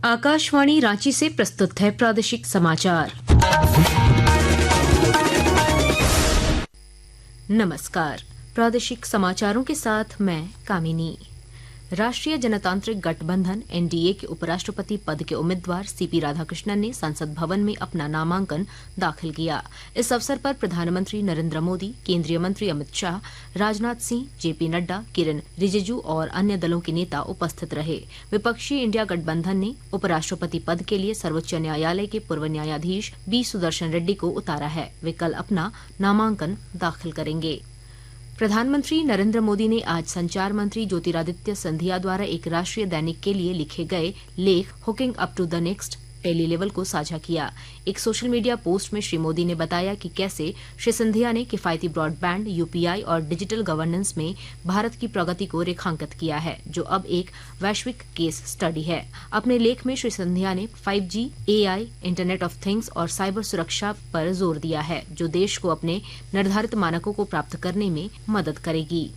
आकाशवाणी रांची से प्रस्तुत है प्रादेशिक समाचार। नमस्कार, प्रादेशिक समाचारों के साथ मैं कामिनी। राष्ट्रीय जनतांत्रिक गठबंधन एनडीए के उपराष्ट्रपति पद के उम्मीदवार सीपी राधाकृष्णन ने संसद भवन में अपना नामांकन दाखिल किया। इस अवसर पर प्रधानमंत्री नरेंद्र मोदी, केंद्रीय मंत्री अमित शाह, राजनाथ सिंह, जेपी नड्डा, किरेन रिजिजू और अन्य दलों के नेता उपस्थित रहे। विपक्षी इंडिया गठबंधन ने उपराष्ट्रपति पद के लिए सर्वोच्च न्यायालय के पूर्व न्यायाधीश बी सुदर्शन रेड्डी को उतारा है। वे कल अपना नामांकन दाखिल करेंगे। प्रधानमंत्री नरेंद्र मोदी ने आज संचार मंत्री ज्योतिरादित्य सिंधिया द्वारा एक राष्ट्रीय दैनिक के लिए लिखे गए लेख hooking up to the next tele level को साझा किया। एक सोशल मीडिया पोस्ट में श्री मोदी ने बताया कि कैसे श्री सिंधिया ने किफायती ब्रॉडबैंड, यूपीआई और डिजिटल गवर्नेंस में भारत की प्रगति को रेखांकित किया है, जो अब एक वैश्विक केस स्टडी है। अपने लेख में श्री सिंधिया ने 5G, AI, internet of things और साइबर सुरक्षा पर जोर दिया है, जो देश को अपने निर्धारित मानकों को प्राप्त करने में मदद करेगी।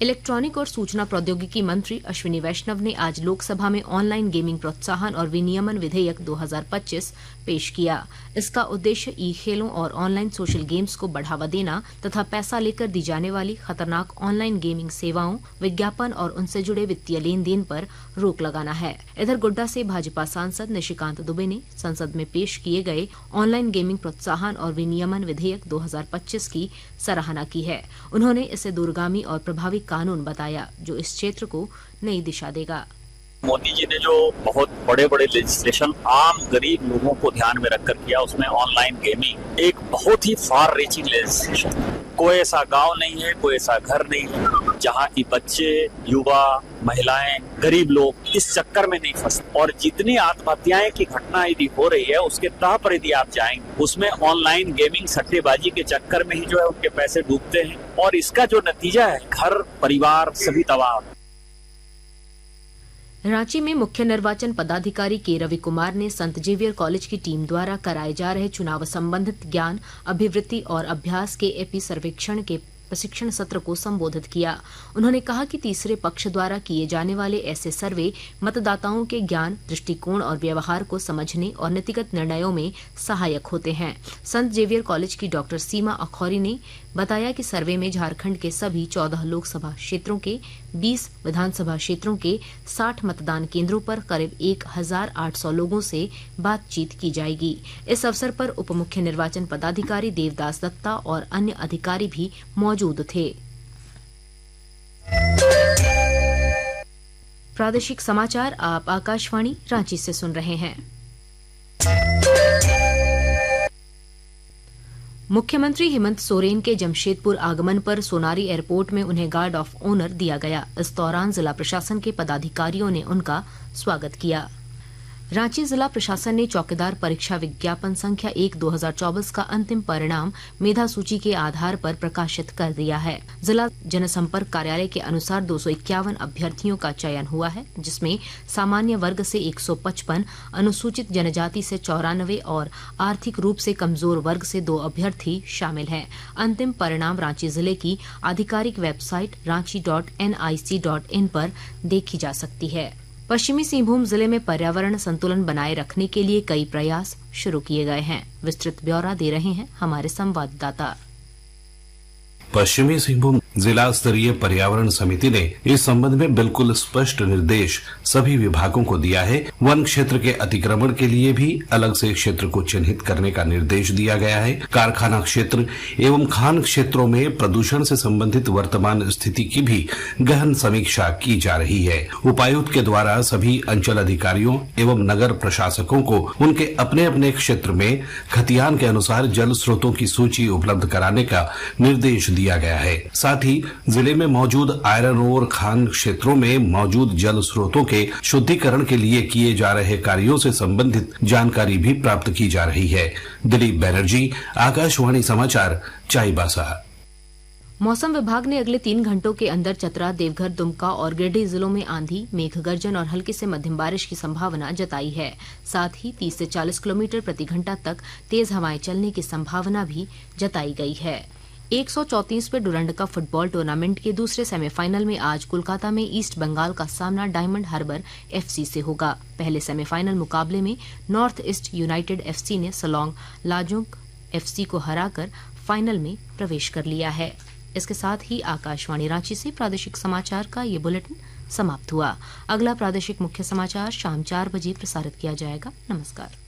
इलेक्ट्रॉनिक और सूचना प्रौद्योगिकी मंत्री अश्विनी वैष्णव ने आज लोकसभा में ऑनलाइन गेमिंग प्रोत्साहन और विनियमन विधेयक 2025 पेश किया। इसका उद्देश्य ई खेलों और ऑनलाइन सोशल गेम्स को बढ़ावा देना तथा पैसा लेकर दी जाने वाली खतरनाक ऑनलाइन गेमिंग सेवाओं, विज्ञापन और उनसे जुड़े वित्तीय लेन देन पर रोक लगाना है। इधर गोड्डा से भाजपा सांसद निशिकांत दुबे ने संसद में पेश किए गए ऑनलाइन गेमिंग प्रोत्साहन और विनियमन विधेयक 2025 की सराहना की है। उन्होंने इसे दूरगामी और प्रभावी कानून बताया, जो इस क्षेत्र को नई दिशा देगा। मोदी जी ने जो बहुत बड़े बड़े लेजिस्लेशन आम गरीब लोगों को ध्यान में रखकर किया, उसमें ऑनलाइन गेमिंग एक बहुत ही फार रीचिंग लेजिस्लेशन। कोई ऐसा गांव नहीं है, कोई ऐसा घर नहीं है जहां की बच्चे, युवा, महिलाएं, गरीब लोग इस चक्कर में नहीं फंसते। और जितनी आत्महत्याएं की घटना यदि हो रही है, उसके तह पर यदि आप जाएंगे, उसमें ऑनलाइन गेमिंग सट्टेबाजी के चक्कर में ही जो है उनके पैसे डूबते हैं और इसका जो नतीजा है, घर परिवार सभी तबाह। रांची में मुख्य निर्वाचन पदाधिकारी के रवि कुमार ने संत जेवियर कॉलेज की टीम द्वारा कराए जा रहे चुनाव संबंधित ज्ञान, अभिवृत्ति और अभ्यास के एपी सर्वेक्षण के प्रशिक्षण सत्र को संबोधित किया। उन्होंने कहा कि तीसरे पक्ष द्वारा किए जाने वाले ऐसे सर्वे मतदाताओं के ज्ञान, दृष्टिकोण और व्यवहार को समझने और नीतिगत निर्णयों में सहायक होते हैं। संत जेवियर कॉलेज की डॉक्टर सीमा अखौरी ने बताया कि सर्वे में झारखंड के सभी 14 लोकसभा क्षेत्रों के 20 विधानसभा क्षेत्रों के 60 मतदान केंद्रों पर करीब 1800 लोगों से बातचीत की जाएगी। इस अवसर पर उप मुख्य निर्वाचन पदाधिकारी देवदास दत्ता और अन्य अधिकारी भी मौजूद थे। प्रादेशिक समाचार आप आकाशवाणी रांची से सुन रहे हैं। मुख्यमंत्री हेमंत सोरेन के जमशेदपुर आगमन पर सोनारी एयरपोर्ट में उन्हें गार्ड ऑफ ऑनर दिया गया। इस दौरान जिला प्रशासन के पदाधिकारियों ने उनका स्वागत किया। रांची जिला प्रशासन ने चौकीदार परीक्षा विज्ञापन संख्या 1/2024 का अंतिम परिणाम मेधा सूची के आधार पर प्रकाशित कर दिया है। जिला जनसंपर्क कार्यालय के अनुसार 251 अभ्यर्थियों का चयन हुआ है, जिसमें सामान्य वर्ग से 155, अनुसूचित जनजाति से 94 और आर्थिक रूप से कमजोर वर्ग से 2 अभ्यर्थी शामिल हैं। अंतिम परिणाम रांची जिले की आधिकारिक वेबसाइट ranchi.nic.in पर देखी जा सकती है। पश्चिमी सिंहभूम जिले में पर्यावरण संतुलन बनाए रखने के लिए कई प्रयास शुरू किए गए हैं। विस्तृत ब्यौरा दे रहे हैं हमारे संवाददाता। पश्चिमी सिंहभूम जिला स्तरीय पर्यावरण समिति ने इस संबंध में बिल्कुल स्पष्ट निर्देश सभी विभागों को दिया है। वन क्षेत्र के अतिक्रमण के लिए भी अलग से क्षेत्र को चिन्हित करने का निर्देश दिया गया है। कारखाना क्षेत्र एवं खान क्षेत्रों में प्रदूषण से संबंधित वर्तमान स्थिति की भी गहन समीक्षा की जा रही है। उपायुक्त के द्वारा सभी अंचल अधिकारियों एवं नगर प्रशासकों को उनके अपने अपने क्षेत्र में खतियान के अनुसार जल स्रोतों की सूची उपलब्ध कराने का निर्देश दिया गया है। साथ ही जिले में मौजूद आयरन ओर खान क्षेत्रों में मौजूद जल स्रोतों के शुद्धिकरण के लिए किए जा रहे कार्यों से संबंधित जानकारी भी प्राप्त की जा रही है। दिलीप बनर्जी, आकाशवाणी समाचार, चाईबासा। मौसम विभाग ने अगले 3 घंटों के अंदर चतरा, देवघर, दुमका और गिरिडीह जिलों में आंधी, मेघ गर्जन और हल्की से मध्यम बारिश की संभावना जताई है। साथ ही 30 से 40 किलोमीटर प्रति घंटा तक तेज हवाएं चलने की संभावना भी जताई गई है। 134वें डुरंड कप फुटबॉल टूर्नामेंट के दूसरे सेमीफाइनल में आज कोलकाता में ईस्ट बंगाल का सामना डायमंड हार्बर एफसी से होगा। पहले सेमीफाइनल मुकाबले में नॉर्थ ईस्ट यूनाइटेड एफसी ने सलोंग लाजोंग एफसी को हराकर फाइनल में प्रवेश कर लिया है। इसके साथ ही आकाशवाणी रांची से प्रादेशिक समाचार का ये बुलेटिन समाप्त हुआ। अगला प्रादेशिक मुख्य समाचार शाम 4 बजे प्रसारित किया जाएगा। नमस्कार।